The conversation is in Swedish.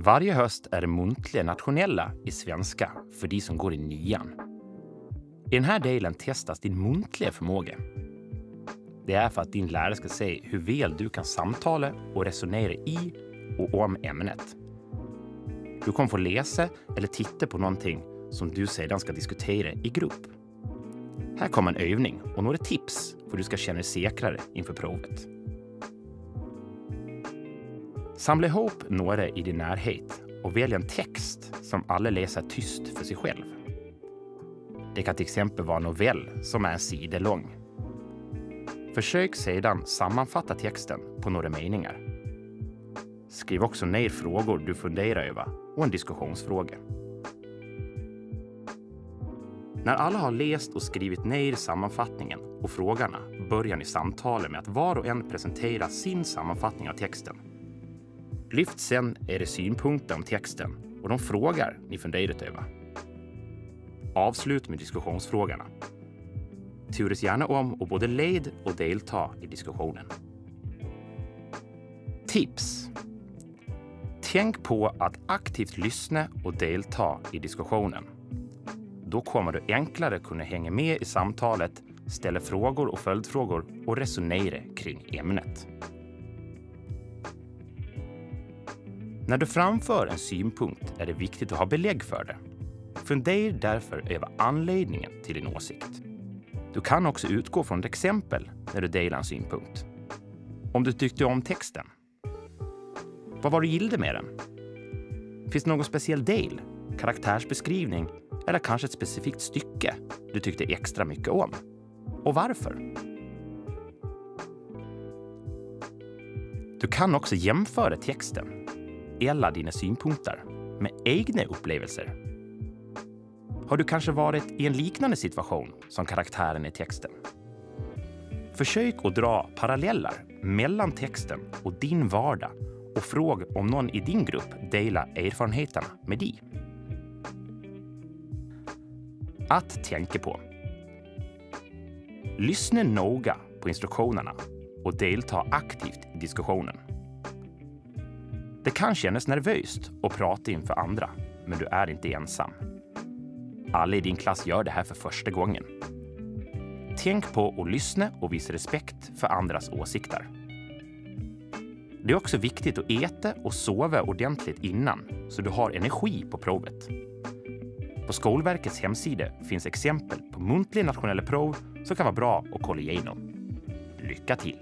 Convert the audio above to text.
Varje höst är det muntliga nationella i svenska för de som går i nian. I den här delen testas din muntliga förmåga. Det är för att din lärare ska se hur väl du kan samtala och resonera i och om ämnet. Du kommer få läsa eller titta på någonting som du sedan ska diskutera i grupp. Här kommer en övning och några tips för att du ska känna dig säkrare inför provet. Samla ihop några i din närhet och välj en text som alla läser tyst för sig själv. Det kan till exempel vara en novell som är en sida lång. Försök sedan sammanfatta texten på några meningar. Skriv också ner frågor du funderar över och en diskussionsfråga. När alla har läst och skrivit ner sammanfattningen och frågorna börjar ni samtala med att var och en presenterar sin sammanfattning av texten. Lyft sen era synpunkter om texten och de frågor ni funderat över. Avslut med diskussionsfrågorna. Turas gärna om och både led och delta i diskussionen. Tips. Tänk på att aktivt lyssna och delta i diskussionen. Då kommer du enklare kunna hänga med i samtalet, ställa frågor och följdfrågor och resonera kring ämnet. När du framför en synpunkt är det viktigt att ha belägg för det. Fundera därför över anledningen till din åsikt. Du kan också utgå från ett exempel när du delar en synpunkt. Om du tyckte om texten. Vad var du gillade med den? Finns det någon speciell del, karaktärsbeskrivning eller kanske ett specifikt stycke du tyckte extra mycket om? Och varför? Du kan också jämföra texten eller dina synpunkter med egna upplevelser. Har du kanske varit i en liknande situation som karaktären i texten? Försök att dra paralleller mellan texten och din vardag och fråga om någon i din grupp delar erfarenheterna med dig. Att tänka på. Lyssna noga på instruktionerna och delta aktivt i diskussionen. Det kan kännas nervöst att prata inför andra, men du är inte ensam. Alla i din klass gör det här för första gången. Tänk på att lyssna och visa respekt för andras åsikter. Det är också viktigt att äta och sova ordentligt innan så du har energi på provet. På Skolverkets hemsida finns exempel på muntliga nationella prov som kan vara bra att kolla igenom. Lycka till!